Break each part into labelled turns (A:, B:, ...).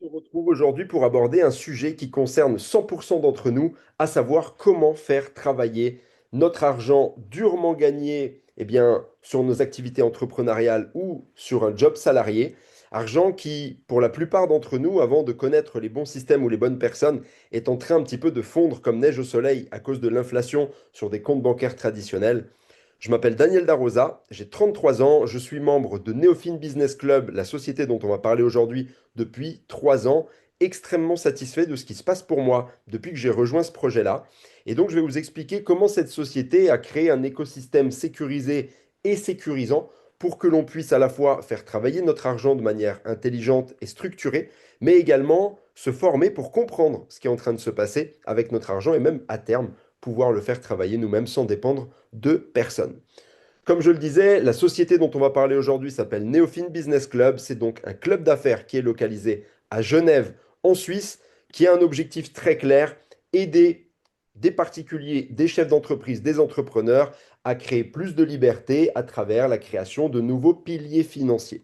A: On se retrouve aujourd'hui pour aborder un sujet qui concerne 100% d'entre nous, à savoir comment faire travailler notre argent durement gagné sur nos activités entrepreneuriales ou sur un job salarié. Argent qui, pour la plupart d'entre nous, avant de connaître les bons systèmes ou les bonnes personnes, est en train un petit peu de fondre comme neige au soleil à cause de l'inflation sur des comptes bancaires traditionnels. Je m'appelle Daniel Darosa, j'ai 33 ans, je suis membre de Neofin Business Club, la société dont on va parler aujourd'hui depuis 3 ans, extrêmement satisfait de ce qui se passe pour moi depuis que j'ai rejoint ce projet-là. Et donc je vais vous expliquer comment cette société a créé un écosystème sécurisé et sécurisant pour que l'on puisse à la fois faire travailler notre argent de manière intelligente et structurée, mais également se former pour comprendre ce qui est en train de se passer avec notre argent et même à terme pouvoir le faire travailler nous-mêmes sans dépendre de personne. Comme je le disais, la société dont on va parler aujourd'hui s'appelle Neofin Business Club. C'est donc un club d'affaires qui est localisé à Genève, en Suisse, qui a un objectif très clair, aider des particuliers, des chefs d'entreprise, des entrepreneurs à créer plus de liberté à travers la création de nouveaux piliers financiers.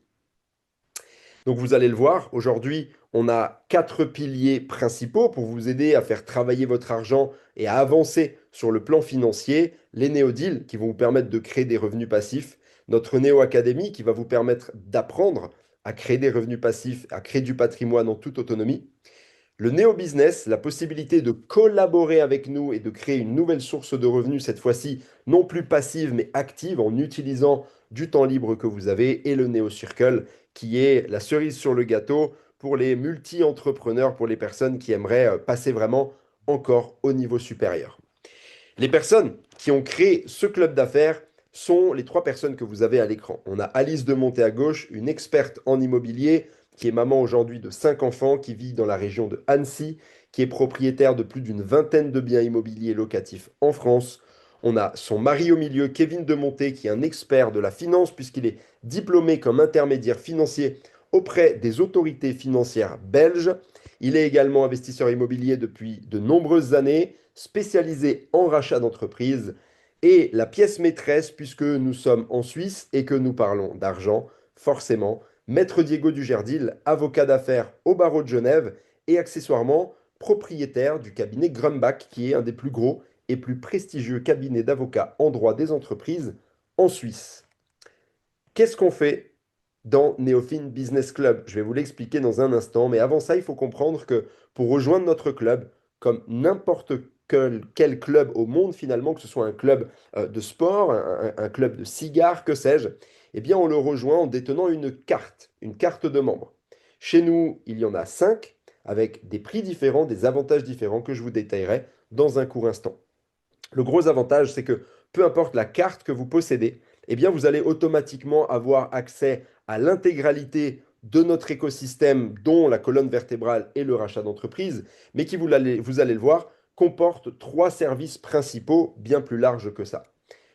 A: Donc vous allez le voir, aujourd'hui, on a 4 piliers principaux pour vous aider à faire travailler votre argent et à avancer sur le plan financier. Les néo-deals qui vont vous permettre de créer des revenus passifs. Notre Néo Academy qui va vous permettre d'apprendre à créer des revenus passifs, à créer du patrimoine en toute autonomie. Le néo-business, la possibilité de collaborer avec nous et de créer une nouvelle source de revenus, cette fois-ci non plus passive mais active en utilisant du temps libre que vous avez. Et le néo-circle, qui est la cerise sur le gâteau pour les multi-entrepreneurs, pour les personnes qui aimeraient passer vraiment encore au niveau supérieur. Les personnes qui ont créé ce club d'affaires sont les 3 personnes que vous avez à l'écran. On a Alice de Monté à gauche, une experte en immobilier, qui est maman aujourd'hui de 5 enfants, qui vit dans la région de Annecy, qui est propriétaire de plus d'une vingtaine de biens immobiliers locatifs en France. On a son mari au milieu, Kevin de Monté, qui est un expert de la finance, puisqu'il est diplômé comme intermédiaire financier auprès des autorités financières belges. Il est également investisseur immobilier depuis de nombreuses années, spécialisé en rachat d'entreprises. Et la pièce maîtresse, puisque nous sommes en Suisse et que nous parlons d'argent, forcément, Maître Diego Dujardil, avocat d'affaires au barreau de Genève et accessoirement propriétaire du cabinet Grumbach, qui est un des plus gros et plus prestigieux cabinets d'avocats en droit des entreprises en Suisse. Qu'est-ce qu'on fait dans Neofin Business Club? Je vais vous l'expliquer dans un instant, mais avant ça, il faut comprendre que pour rejoindre notre club, comme n'importe quel club au monde finalement, que ce soit un club de sport, un club de cigares, que sais-je, eh bien on le rejoint en détenant une carte de membre. Chez nous, il y en a 5, avec des prix différents, des avantages différents que je vous détaillerai dans un court instant. Le gros avantage, c'est que peu importe la carte que vous possédez, eh bien vous allez automatiquement avoir accès à l'intégralité de notre écosystème, dont la colonne vertébrale et le rachat d'entreprise, mais qui, vous allez le voir, comporte 3 services principaux bien plus larges que ça.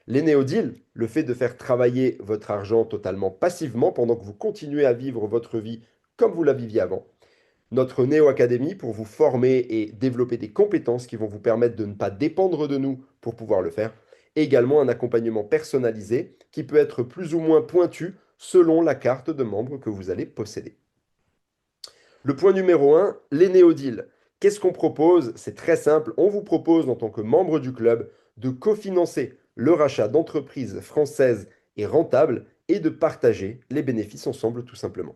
A: Les néo-deals, le fait de faire travailler votre argent totalement passivement pendant que vous continuez à vivre votre vie comme vous la viviez avant. Notre Néo Academy pour vous former et développer des compétences qui vont vous permettre de ne pas dépendre de nous pour pouvoir le faire. Et également un accompagnement personnalisé qui peut être plus ou moins pointu selon la carte de membre que vous allez posséder. Le point numéro 1, les néo-deals. Qu'est-ce qu'on propose? C'est très simple. On vous propose, en tant que membre du club, de cofinancer le rachat d'entreprises françaises et rentables et de partager les bénéfices ensemble, tout simplement.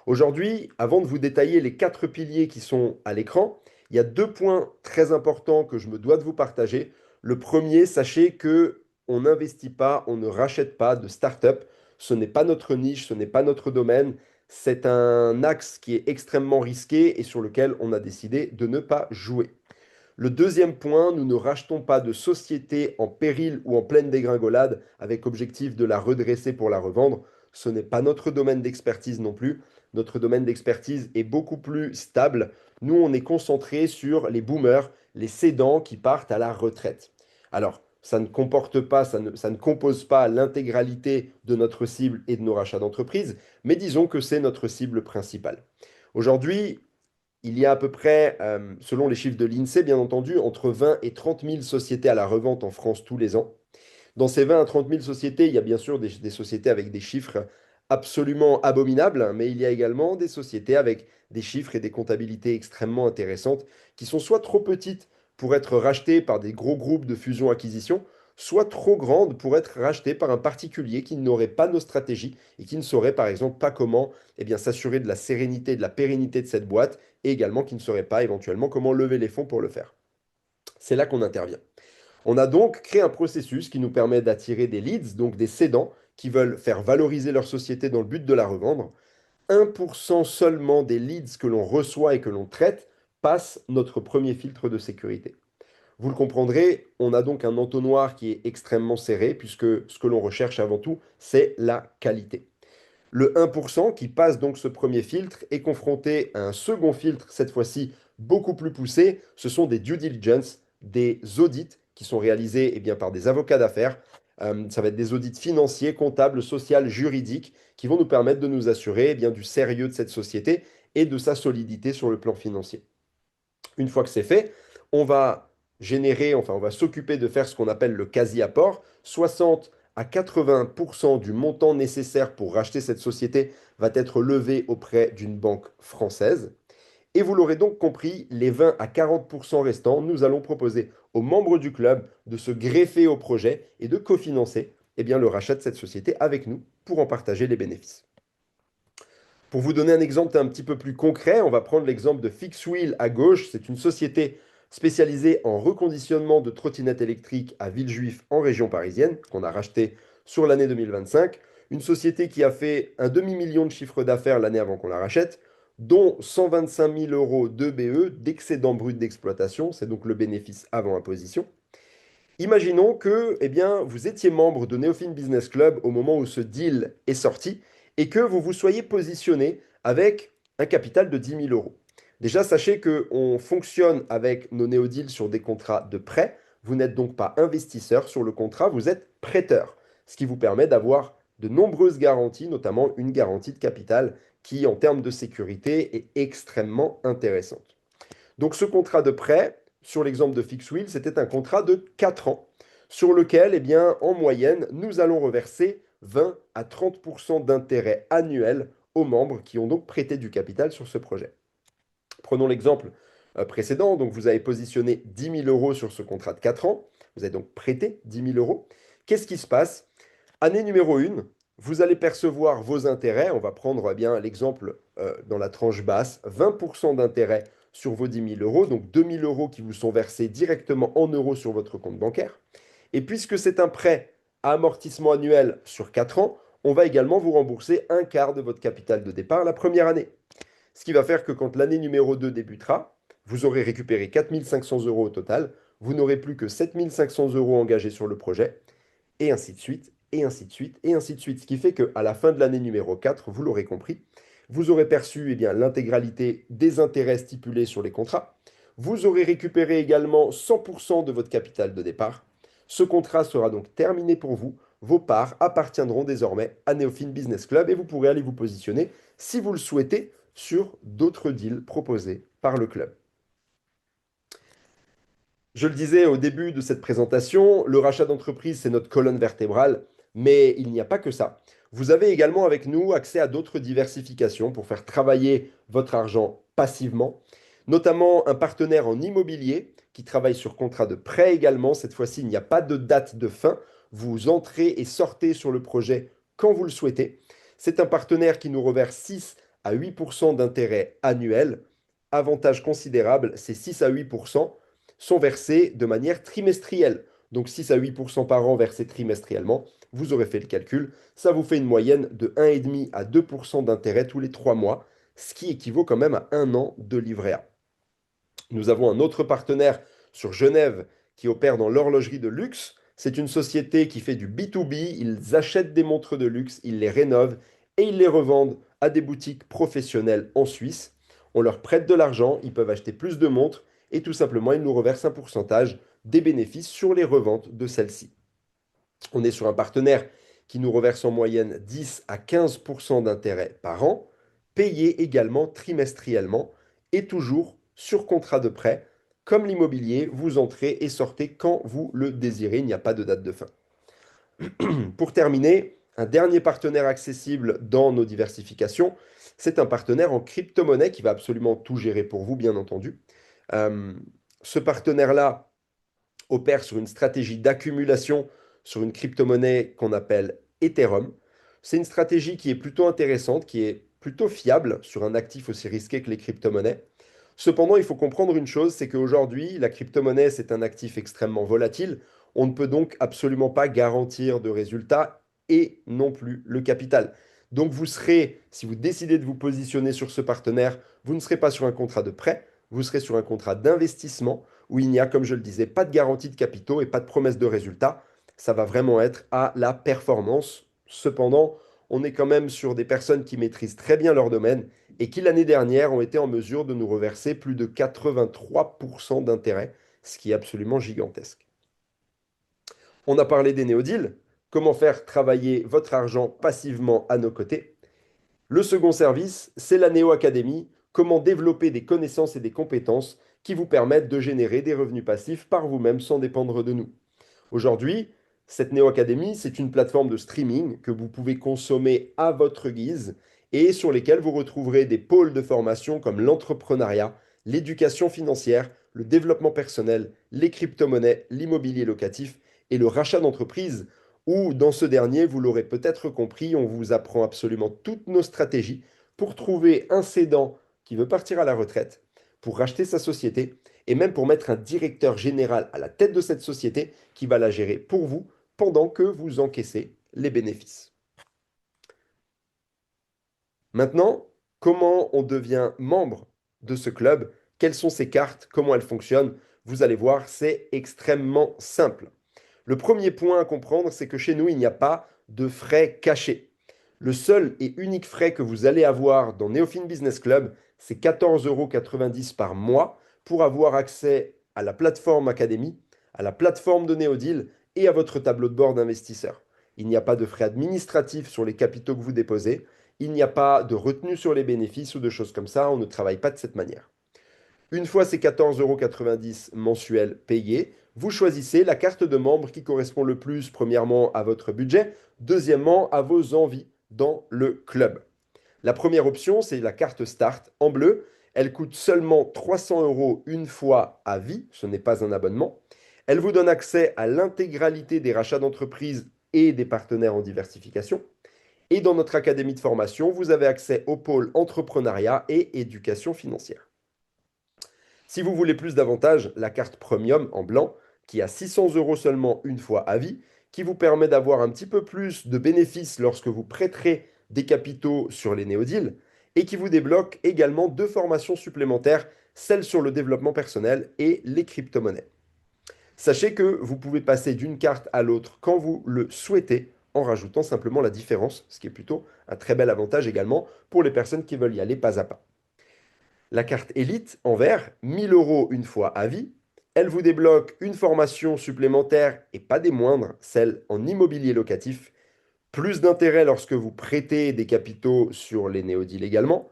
A: Aujourd'hui, avant de vous détailler les 4 piliers qui sont à l'écran, il y a 2 points très importants que je me dois de vous partager. Le premier, sachez que on n'investit pas, on ne rachète pas de start-up. Ce n'est pas notre niche, ce n'est pas notre domaine. C'est un axe qui est extrêmement risqué et sur lequel on a décidé de ne pas jouer. Le deuxième point, nous ne rachetons pas de société en péril ou en pleine dégringolade avec objectif de la redresser pour la revendre. Ce n'est pas notre domaine d'expertise non plus. Notre domaine d'expertise est beaucoup plus stable. Nous, on est concentré sur les boomers, les cédants qui partent à la retraite. Alors, ça ne comporte pas, ça ne compose pas l'intégralité de notre cible et de nos rachats d'entreprise, mais disons que c'est notre cible principale. Aujourd'hui, il y a à peu près, selon les chiffres de l'INSEE, bien entendu, entre 20 et 30 000 sociétés à la revente en France tous les ans. Dans ces 20 à 30 000 sociétés, il y a bien sûr des sociétés avec des chiffres absolument abominable, mais il y a également des sociétés avec des chiffres et des comptabilités extrêmement intéressantes qui sont soit trop petites pour être rachetées par des gros groupes de fusion-acquisition, soit trop grandes pour être rachetées par un particulier qui n'aurait pas nos stratégies et qui ne saurait par exemple pas comment s'assurer de la sérénité, de la pérennité de cette boîte et également qui ne saurait pas éventuellement comment lever les fonds pour le faire. C'est là qu'on intervient. On a donc créé un processus qui nous permet d'attirer des leads, donc des cédants qui veulent faire valoriser leur société dans le but de la revendre. 1% seulement des leads que l'on reçoit et que l'on traite passent notre premier filtre de sécurité. Vous le comprendrez, on a donc un entonnoir qui est extrêmement serré puisque ce que l'on recherche avant tout, c'est la qualité. Le 1% qui passe donc ce premier filtre est confronté à un second filtre, cette fois-ci beaucoup plus poussé. Ce sont des due diligence, des audits qui sont réalisés par des avocats d'affaires. Ça va être des audits financiers, comptables, sociaux, juridiques qui vont nous permettre de nous assurer du sérieux de cette société et de sa solidité sur le plan financier. Une fois que c'est fait, on va on va s'occuper de faire ce qu'on appelle le quasi-apport. 60 à 80% du montant nécessaire pour racheter cette société va être levé auprès d'une banque française. Et vous l'aurez donc compris, les 20 à 40% restants, nous allons proposer aux membres du club de se greffer au projet et de cofinancer le rachat de cette société avec nous pour en partager les bénéfices. Pour vous donner un exemple un petit peu plus concret, on va prendre l'exemple de Fixwheel à gauche. C'est une société spécialisée en reconditionnement de trottinettes électriques à Villejuif en région parisienne, qu'on a racheté sur l'année 2025. Une société qui a fait un demi-million de chiffre d'affaires l'année avant qu'on la rachète, dont 125 000 euros de BE, d'excédent brut d'exploitation, c'est donc le bénéfice avant imposition. Imaginons que vous étiez membre de Neofin Business Club au moment où ce deal est sorti et que vous vous soyez positionné avec un capital de 10 000 euros. Déjà, sachez qu'on fonctionne avec nos néodeals sur des contrats de prêt. Vous n'êtes donc pas investisseur sur le contrat, vous êtes prêteur, ce qui vous permet d'avoir de nombreuses garanties, notamment une garantie de capital qui, en termes de sécurité, est extrêmement intéressante. Donc ce contrat de prêt, sur l'exemple de Fixwheel, c'était un contrat de 4 ans sur lequel, en moyenne, nous allons reverser 20 à 30% d'intérêt annuel aux membres qui ont donc prêté du capital sur ce projet. Prenons l'exemple précédent. Donc vous avez positionné 10 000 euros sur ce contrat de 4 ans. Vous avez donc prêté 10 000 euros. Qu'est-ce qui se passe? Année numéro 1, vous allez percevoir vos intérêts. On va prendre l'exemple dans la tranche basse, 20% d'intérêt sur vos 10 000 euros, donc 2 000 euros qui vous sont versés directement en euros sur votre compte bancaire. Et puisque c'est un prêt à amortissement annuel sur 4 ans, on va également vous rembourser un quart de votre capital de départ la première année. Ce qui va faire que quand l'année numéro 2 débutera, vous aurez récupéré 4 500 euros au total, vous n'aurez plus que 7 500 euros engagés sur le projet, et ainsi de suite, et ainsi de suite, et ainsi de suite. Ce qui fait qu'à la fin de l'année numéro 4, vous l'aurez compris, vous aurez perçu l'intégralité des intérêts stipulés sur les contrats. Vous aurez récupéré également 100% de votre capital de départ. Ce contrat sera donc terminé pour vous. Vos parts appartiendront désormais à Neofin Business Club et vous pourrez aller vous positionner, si vous le souhaitez, sur d'autres deals proposés par le club. Je le disais au début de cette présentation, le rachat d'entreprise, c'est notre colonne vertébrale, mais il n'y a pas que ça. Vous avez également avec nous accès à d'autres diversifications pour faire travailler votre argent passivement, notamment un partenaire en immobilier qui travaille sur contrat de prêt également. Cette fois-ci, il n'y a pas de date de fin. Vous entrez et sortez sur le projet quand vous le souhaitez. C'est un partenaire qui nous reverse 6 à 8% d'intérêt annuel. Avantage considérable, c'est 6 à 8% sont versés de manière trimestrielle. Donc 6 à 8% par an versés trimestriellement. Vous aurez fait le calcul. Ça vous fait une moyenne de 1,5 à 2% d'intérêt tous les 3 mois, ce qui équivaut quand même à un an de livret A. Nous avons un autre partenaire sur Genève qui opère dans l'horlogerie de luxe. C'est une société qui fait du B2B. Ils achètent des montres de luxe, ils les rénovent et ils les revendent à des boutiques professionnelles en Suisse. On leur prête de l'argent, ils peuvent acheter plus de montres et tout simplement, ils nous reversent un pourcentage des bénéfices sur les reventes de celles-ci. On est sur un partenaire qui nous reverse en moyenne 10 à 15% d'intérêt par an, payé également trimestriellement et toujours sur contrat de prêt. Comme l'immobilier, vous entrez et sortez quand vous le désirez, il n'y a pas de date de fin. Pour terminer, Un dernier partenaire accessible dans nos diversifications, c'est un partenaire en crypto-monnaie qui va absolument tout gérer pour vous, bien entendu. Euh, Ce partenaire-là opère sur une stratégie d'accumulation sur une crypto-monnaie qu'on appelle Ethereum. C'est une stratégie qui est plutôt intéressante, qui est plutôt fiable sur un actif aussi risqué que les crypto-monnaies. Cependant, il faut comprendre une chose, c'est qu'aujourd'hui, la crypto-monnaie, c'est un actif extrêmement volatile. On ne peut donc absolument pas garantir de résultats et non plus le capital. Donc vous serez, si vous décidez de vous positionner sur ce partenaire, vous ne serez pas sur un contrat de prêt, vous serez sur un contrat d'investissement où il n'y a, comme je le disais, pas de garantie de capitaux et pas de promesse de résultats. Ça va vraiment être à la performance. Cependant, on est quand même sur des personnes qui maîtrisent très bien leur domaine et qui l'année dernière ont été en mesure de nous reverser plus de 83% d'intérêt, ce qui est absolument gigantesque. On a parlé des néodeals, comment faire travailler votre argent passivement à nos côtés. Le second service, c'est la Néo Academy, comment développer des connaissances et des compétences qui vous permettent de générer des revenus passifs par vous-même sans dépendre de nous. Aujourd'hui, cette Neo Academy, c'est une plateforme de streaming que vous pouvez consommer à votre guise et sur lesquels vous retrouverez des pôles de formation comme l'entrepreneuriat, l'éducation financière, le développement personnel, les crypto-monnaies, l'immobilier locatif et le rachat d'entreprise, où dans ce dernier, vous l'aurez peut-être compris, on vous apprend absolument toutes nos stratégies pour trouver un cédant qui veut partir à la retraite, pour racheter sa société et même pour mettre un directeur général à la tête de cette société qui va la gérer pour vous pendant que vous encaissez les bénéfices. Maintenant, comment on devient membre de ce club? Quelles sont ses cartes? Comment elles fonctionnent? Vous allez voir, c'est extrêmement simple. Le premier point à comprendre, c'est que chez nous, il n'y a pas de frais cachés. Le seul et unique frais que vous allez avoir dans Neofin Business Club, c'est 14,90 € par mois pour avoir accès à la plateforme Académie, à la plateforme de Neodeal et à votre tableau de bord d'investisseur. Il n'y a pas de frais administratifs sur les capitaux que vous déposez. Il n'y a pas de retenue sur les bénéfices ou de choses comme ça. On ne travaille pas de cette manière. Une fois ces 14,90 € mensuels payés, vous choisissez la carte de membre qui correspond le plus, premièrement, à votre budget, deuxièmement, à vos envies dans le club. La première option, c'est la carte Start en bleu. Elle coûte seulement 300 € une fois à vie, ce n'est pas un abonnement. Elle vous donne accès à l'intégralité des rachats d'entreprises et des partenaires en diversification. Et dans notre académie de formation, vous avez accès au pôle entrepreneuriat et éducation financière. Si vous voulez plus d'avantages, la carte Premium en blanc, qui a 600 € seulement une fois à vie, qui vous permet d'avoir un petit peu plus de bénéfices lorsque vous prêterez des capitaux sur les néodeals, et qui vous débloque également deux formations supplémentaires, celle sur le développement personnel et les crypto-monnaies. Sachez que vous pouvez passer d'une carte à l'autre quand vous le souhaitez, en rajoutant simplement la différence, ce qui est plutôt un très bel avantage également pour les personnes qui veulent y aller pas à pas. La carte Elite en vert, 1000 € une fois à vie. Elle vous débloque une formation supplémentaire et pas des moindres, celle en immobilier locatif. Plus d'intérêt lorsque vous prêtez des capitaux sur les néodeals également.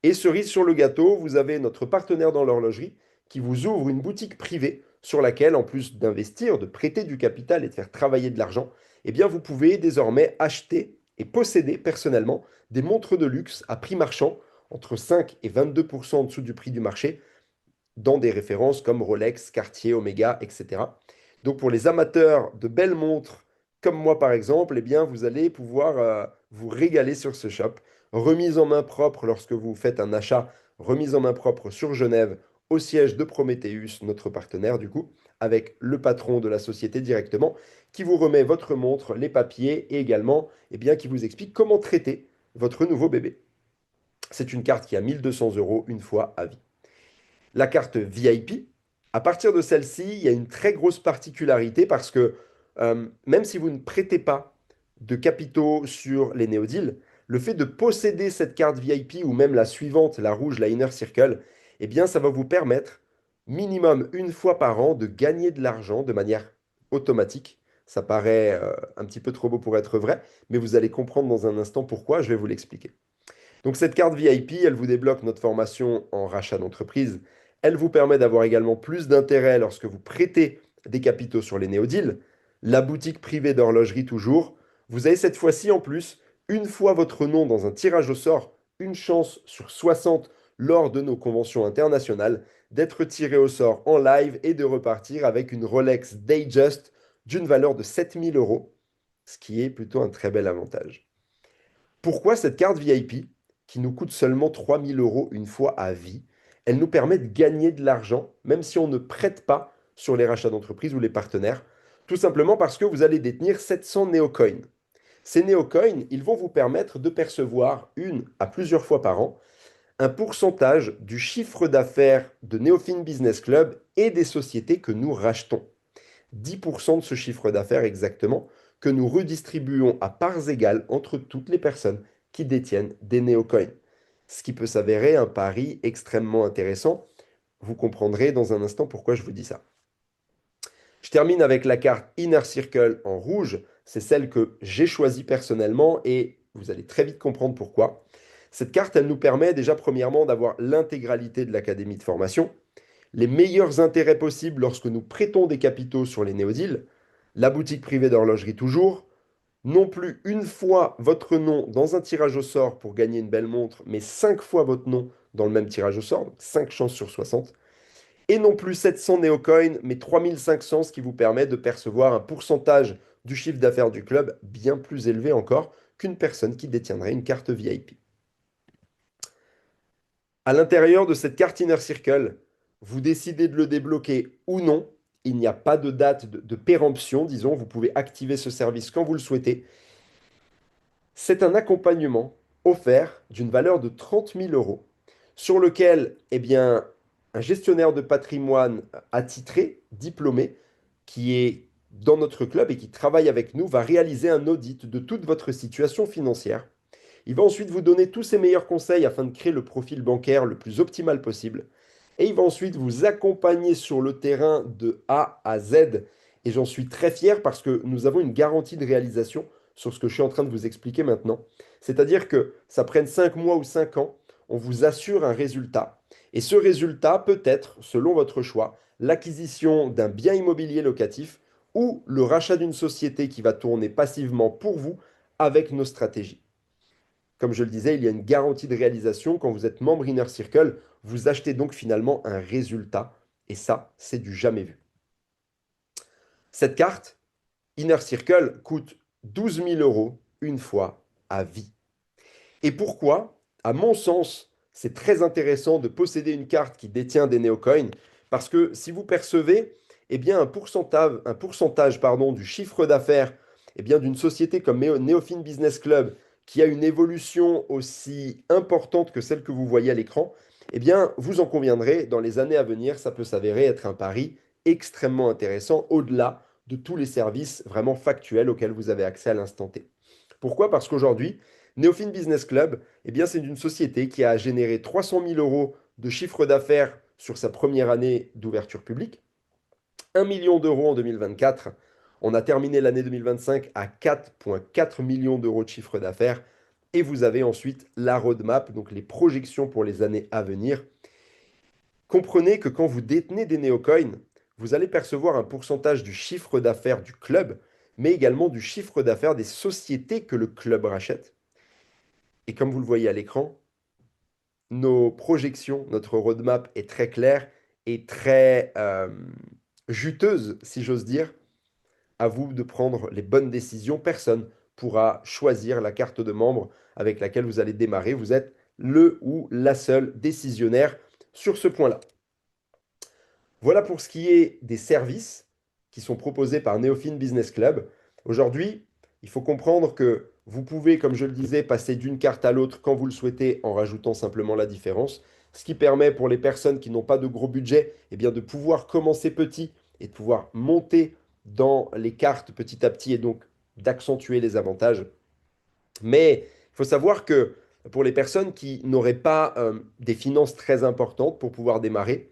A: Et cerise sur le gâteau, vous avez notre partenaire dans l'horlogerie qui vous ouvre une boutique privée sur laquelle, en plus d'investir, de prêter du capital et de faire travailler de l'argent, eh bien vous pouvez désormais acheter et posséder personnellement des montres de luxe à prix marchand entre 5 et 22% en dessous du prix du marché dans des références comme Rolex, Cartier, Omega, etc. Donc pour les amateurs de belles montres, comme moi par exemple, eh bien vous allez pouvoir vous régaler sur ce shop. Remise en main propre lorsque vous faites un achat, remise en main propre sur Genève, au siège de Prometheus, notre partenaire du coup, avec le patron de la société directement, qui vous remet votre montre, les papiers et également eh bien, qui vous explique comment traiter votre nouveau bébé. C'est une carte qui a 1200 € une fois à vie. La carte VIP, à partir de celle-ci, il y a une très grosse particularité parce que même si vous ne prêtez pas de capitaux sur les néodeals, le fait de posséder cette carte VIP ou même la suivante, la rouge, la Inner Circle, eh bien, ça va vous permettre minimum une fois par an de gagner de l'argent de manière automatique. Ça paraît un petit peu trop beau pour être vrai, mais vous allez comprendre dans un instant pourquoi, je vais vous l'expliquer. Donc cette carte VIP, elle vous débloque notre formation en rachat d'entreprise. Elle vous permet d'avoir également plus d'intérêt lorsque vous prêtez des capitaux sur les néodeals. La boutique privée d'horlogerie toujours. Vous avez cette fois-ci en plus, une fois votre nom dans un tirage au sort, une chance sur 60 lors de nos conventions internationales, d'être tiré au sort en live et de repartir avec une Rolex Datejust d'une valeur de 7 000 euros, ce qui est plutôt un très bel avantage. Pourquoi cette carte VIP, qui nous coûte seulement 3 000 euros une fois à vie, elle nous permet de gagner de l'argent, même si on ne prête pas sur les rachats d'entreprise ou les partenaires, tout simplement parce que vous allez détenir 700 néocoins. Ces néocoins, ils vont vous permettre de percevoir une à plusieurs fois par an un pourcentage du chiffre d'affaires de Neofin Business Club et des sociétés que nous rachetons. 10% de ce chiffre d'affaires exactement que nous redistribuons à parts égales entre toutes les personnes qui détiennent des néocoins. Ce qui peut s'avérer un pari extrêmement intéressant. Vous comprendrez dans un instant pourquoi je vous dis ça. Je termine avec la carte Inner Circle en rouge. C'est celle que j'ai choisie personnellement et vous allez très vite comprendre pourquoi. Cette carte, elle nous permet déjà premièrement d'avoir l'intégralité de l'académie de formation, les meilleurs intérêts possibles lorsque nous prêtons des capitaux sur les néodeals, la boutique privée d'horlogerie toujours, non plus une fois votre nom dans un tirage au sort pour gagner une belle montre, mais 5 fois votre nom dans le même tirage au sort, donc 5 chances sur 60, et non plus 700 néocoins, mais 3 500, ce qui vous permet de percevoir un pourcentage du chiffre d'affaires du club bien plus élevé encore qu'une personne qui détiendrait une carte VIP. À l'intérieur de cette carte Inner Circle, vous décidez de le débloquer ou non. Il n'y a pas de date de péremption, disons. Vous pouvez activer ce service quand vous le souhaitez. C'est un accompagnement offert d'une valeur de 30 000 euros sur lequel, eh bien, un gestionnaire de patrimoine attitré, diplômé, qui est dans notre club et qui travaille avec nous, va réaliser un audit de toute votre situation financière. Il va ensuite vous donner tous ses meilleurs conseils afin de créer le profil bancaire le plus optimal possible. Et il va ensuite vous accompagner sur le terrain de A à Z. Et j'en suis très fier parce que nous avons une garantie de réalisation sur ce que je suis en train de vous expliquer maintenant. C'est-à-dire que ça prenne 5 mois ou 5 ans, on vous assure un résultat. Et ce résultat peut être, selon votre choix, l'acquisition d'un bien immobilier locatif ou le rachat d'une société qui va tourner passivement pour vous avec nos stratégies. Comme je le disais, il y a une garantie de réalisation. Quand vous êtes membre Inner Circle, vous achetez donc finalement un résultat. Et ça, c'est du jamais vu. Cette carte, Inner Circle, coûte 12 000 euros une fois à vie. Et pourquoi? À mon sens, c'est très intéressant de posséder une carte qui détient des néocoins, parce que si vous percevez eh bien, un pourcentage pardon, du chiffre d'affaires eh bien, d'une société comme Neofin Business Club, qui a une évolution aussi importante que celle que vous voyez à l'écran, eh bien, vous en conviendrez, dans les années à venir, ça peut s'avérer être un pari extrêmement intéressant, au-delà de tous les services vraiment factuels auxquels vous avez accès à l'instant T. Pourquoi? Parce qu'aujourd'hui, Neofin Business Club, eh bien, c'est une société qui a généré 300 000 euros de chiffre d'affaires sur sa première année d'ouverture publique, 1 million d'euros en 2024. On a terminé l'année 2025 à 4,4 millions d'euros de chiffre d'affaires. Et vous avez ensuite la roadmap, donc les projections pour les années à venir. Comprenez que quand vous détenez des néocoins, vous allez percevoir un pourcentage du chiffre d'affaires du club, mais également du chiffre d'affaires des sociétés que le club rachète. Et comme vous le voyez à l'écran, nos projections, notre roadmap est très claire et très juteuse, si j'ose dire. À vous de prendre les bonnes décisions. Personne pourra choisir la carte de membre avec laquelle vous allez démarrer. Vous êtes le ou la seule décisionnaire sur ce point-là. Voilà pour ce qui est des services qui sont proposés par Neofin Business Club. Aujourd'hui, il faut comprendre que vous pouvez, comme je le disais, passer d'une carte à l'autre quand vous le souhaitez en rajoutant simplement la différence, ce qui permet pour les personnes qui n'ont pas de gros budget eh bien, de pouvoir commencer petit et de pouvoir monter dans les cartes petit à petit et donc d'accentuer les avantages. Mais il faut savoir que pour les personnes qui n'auraient pas des finances très importantes pour pouvoir démarrer,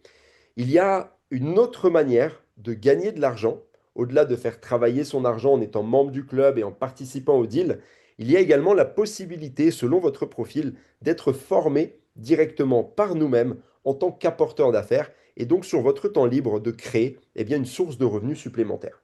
A: il y a une autre manière de gagner de l'argent, au-delà de faire travailler son argent en étant membre du club et en participant au deal. Il y a également la possibilité, selon votre profil, d'être formé directement par nous-mêmes en tant qu'apporteur d'affaires et donc sur votre temps libre de créer eh bien, une source de revenus supplémentaire.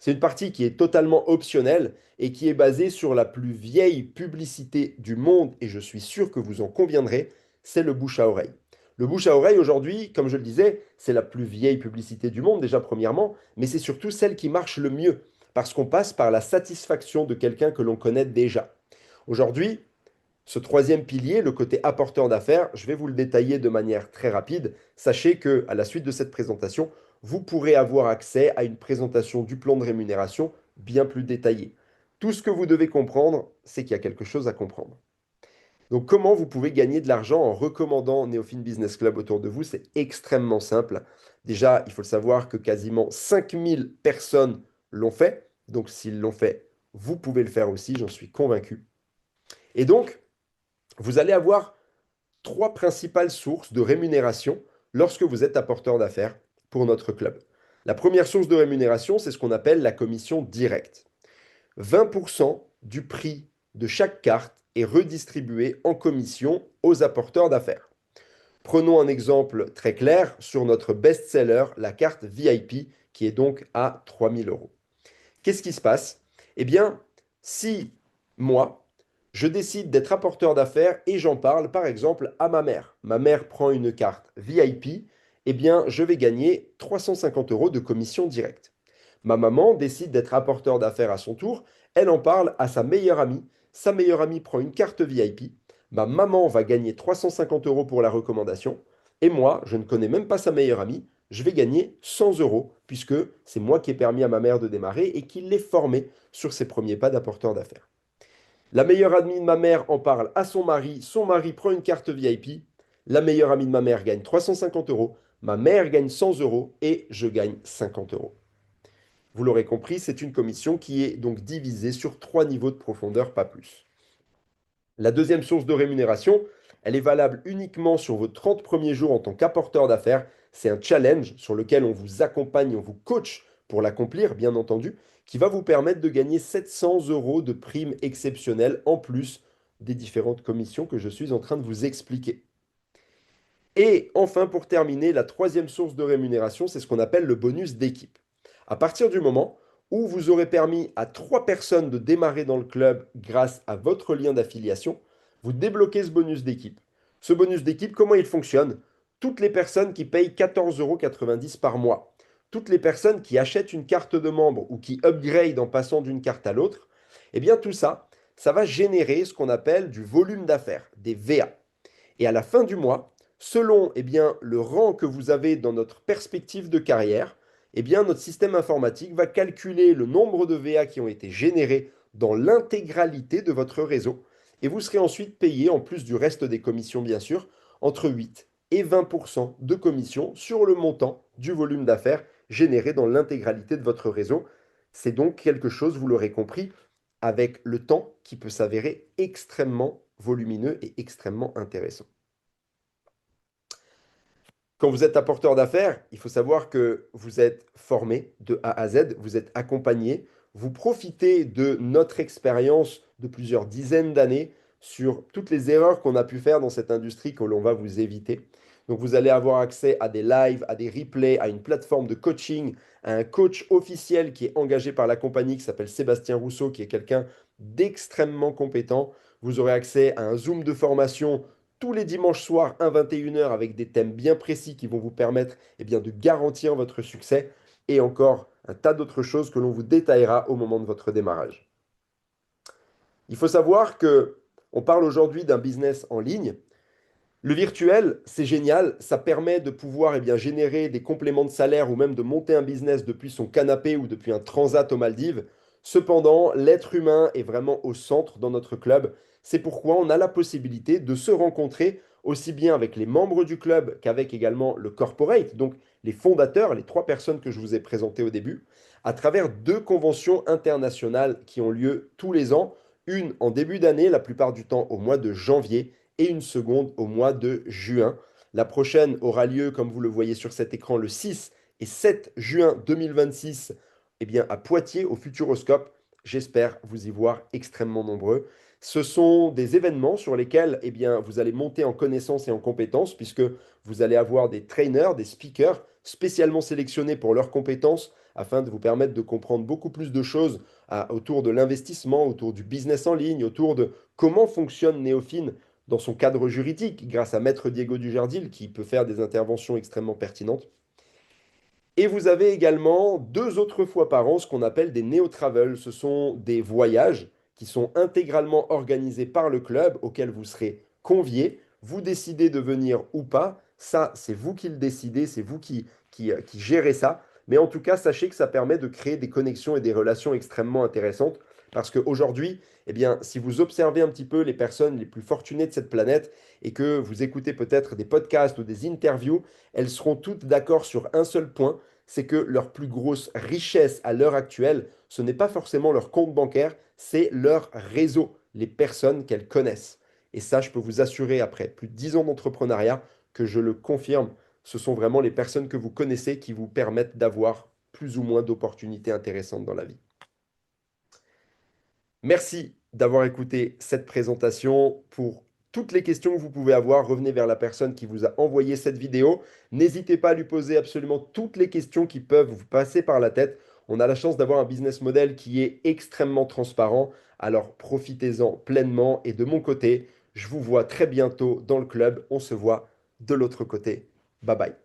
A: C'est une partie qui est totalement optionnelle et qui est basée sur la plus vieille publicité du monde, et je suis sûr que vous en conviendrez, c'est le bouche à oreille. Le bouche à oreille aujourd'hui, comme je le disais, c'est la plus vieille publicité du monde déjà premièrement, mais c'est surtout celle qui marche le mieux, parce qu'on passe par la satisfaction de quelqu'un que l'on connaît déjà. Aujourd'hui, ce troisième pilier, le côté apporteur d'affaires, je vais vous le détailler de manière très rapide. Sachez que à la suite de cette présentation, vous pourrez avoir accès à une présentation du plan de rémunération bien plus détaillée. Tout ce que vous devez comprendre, c'est qu'il y a quelque chose à comprendre. Donc, comment vous pouvez gagner de l'argent en recommandant Neofin Business Club autour de vous? C'est extrêmement simple. Déjà, il faut le savoir que quasiment 5000 personnes l'ont fait. Donc, s'ils l'ont fait, vous pouvez le faire aussi, j'en suis convaincu. Et donc, vous allez avoir trois principales sources de rémunération lorsque vous êtes apporteur d'affaires pour notre club. La première source de rémunération, c'est ce qu'on appelle la commission directe. 20% du prix de chaque carte est redistribué en commission aux apporteurs d'affaires. Prenons un exemple très clair sur notre best-seller, la carte VIP, qui est donc à 3000 euros. Qu'est-ce qui se passe? Eh bien, si moi, je décide d'être apporteur d'affaires et j'en parle par exemple à ma mère prend une carte VIP, eh bien, je vais gagner 350 euros de commission directe. Ma maman décide d'être apporteur d'affaires à son tour, elle en parle à sa meilleure amie prend une carte VIP, ma maman va gagner 350 euros pour la recommandation, et moi, je ne connais même pas sa meilleure amie, je vais gagner 100 euros, puisque c'est moi qui ai permis à ma mère de démarrer et qui l'ai formée sur ses premiers pas d'apporteur d'affaires. La meilleure amie de ma mère en parle à son mari prend une carte VIP, la meilleure amie de ma mère gagne 350 euros, ma mère gagne 100 euros et je gagne 50 euros. Vous l'aurez compris, c'est une commission qui est donc divisée sur trois niveaux de profondeur, pas plus. La deuxième source de rémunération, elle est valable uniquement sur vos 30 premiers jours en tant qu'apporteur d'affaires. C'est un challenge sur lequel on vous accompagne, on vous coach pour l'accomplir, bien entendu, qui va vous permettre de gagner 700 euros de primes exceptionnelles en plus des différentes commissions que je suis en train de vous expliquer. Et enfin, pour terminer, la troisième source de rémunération, c'est ce qu'on appelle le bonus d'équipe. À partir du moment où vous aurez permis à trois personnes de démarrer dans le club grâce à votre lien d'affiliation, vous débloquez ce bonus d'équipe. Ce bonus d'équipe, comment il fonctionne? Toutes les personnes qui payent 14,90 € par mois, toutes les personnes qui achètent une carte de membre ou qui upgrade en passant d'une carte à l'autre, eh bien tout ça, ça va générer ce qu'on appelle du volume d'affaires, des VA. Et à la fin du mois, selon le rang que vous avez dans notre perspective de carrière, notre système informatique va calculer le nombre de VA qui ont été générés dans l'intégralité de votre réseau. Et vous serez ensuite payé, en plus du reste des commissions bien sûr, entre 8 et 20% de commission sur le montant du volume d'affaires généré dans l'intégralité de votre réseau. C'est donc quelque chose, vous l'aurez compris, avec le temps qui peut s'avérer extrêmement volumineux et extrêmement intéressant. Quand vous êtes apporteur d'affaires, il faut savoir que vous êtes formé de A à Z, vous êtes accompagné, vous profitez de notre expérience de plusieurs dizaines d'années sur toutes les erreurs qu'on a pu faire dans cette industrie que l'on va vous éviter. Donc vous allez avoir accès à des lives, à des replays, à une plateforme de coaching, à un coach officiel qui est engagé par la compagnie qui s'appelle Sébastien Rousseau, qui est quelqu'un d'extrêmement compétent. Vous aurez accès à un Zoom de formation tous les dimanches soirs à 21 h avec des thèmes bien précis qui vont vous permettre de garantir votre succès et encore un tas d'autres choses que l'on vous détaillera au moment de votre démarrage. Il faut savoir que on parle aujourd'hui d'un business en ligne. Le virtuel, c'est génial, ça permet de pouvoir générer des compléments de salaire ou même de monter un business depuis son canapé ou depuis un transat aux Maldives. Cependant, l'être humain est vraiment au centre dans notre club. C'est pourquoi on a la possibilité de se rencontrer aussi bien avec les membres du club qu'avec également le corporate, donc les fondateurs, les trois personnes que je vous ai présentées au début, à travers deux conventions internationales qui ont lieu tous les ans, une en début d'année, la plupart du temps au mois de janvier, et une seconde au mois de juin. La prochaine aura lieu, comme vous le voyez sur cet écran, le 6 et 7 juin 2026 à Poitiers, au Futuroscope. J'espère vous y voir extrêmement nombreux. Ce sont des événements sur lesquels vous allez monter en connaissances et en compétences puisque vous allez avoir des trainers, des speakers, spécialement sélectionnés pour leurs compétences afin de vous permettre de comprendre beaucoup plus de choses autour de l'investissement, autour du business en ligne, autour de comment fonctionne Néophine dans son cadre juridique grâce à Maître Diego Dujardil qui peut faire des interventions extrêmement pertinentes. Et vous avez également 2 autres fois par an ce qu'on appelle des néo-travel. Ce sont des voyages qui sont intégralement organisés par le club auquel vous serez conviés. Vous décidez de venir ou pas. Ça, c'est vous qui le décidez, c'est vous qui gérez ça. Mais en tout cas, sachez que ça permet de créer des connexions et des relations extrêmement intéressantes. Parce qu'aujourd'hui, eh bien, si vous observez un petit peu les personnes les plus fortunées de cette planète et que vous écoutez peut-être des podcasts ou des interviews, elles seront toutes d'accord sur un seul point, c'est que leur plus grosse richesse à l'heure actuelle, ce n'est pas forcément leur compte bancaire, c'est leur réseau, les personnes qu'elles connaissent. Et ça, je peux vous assurer, après plus de 10 ans d'entrepreneuriat, que je le confirme, ce sont vraiment les personnes que vous connaissez qui vous permettent d'avoir plus ou moins d'opportunités intéressantes dans la vie. Merci d'avoir écouté cette présentation. Pour toutes les questions que vous pouvez avoir, revenez vers la personne qui vous a envoyé cette vidéo. N'hésitez pas à lui poser absolument toutes les questions qui peuvent vous passer par la tête. On a la chance d'avoir un business model qui est extrêmement transparent. Alors profitez-en pleinement. Et de mon côté, je vous vois très bientôt dans le club. On se voit de l'autre côté. Bye bye.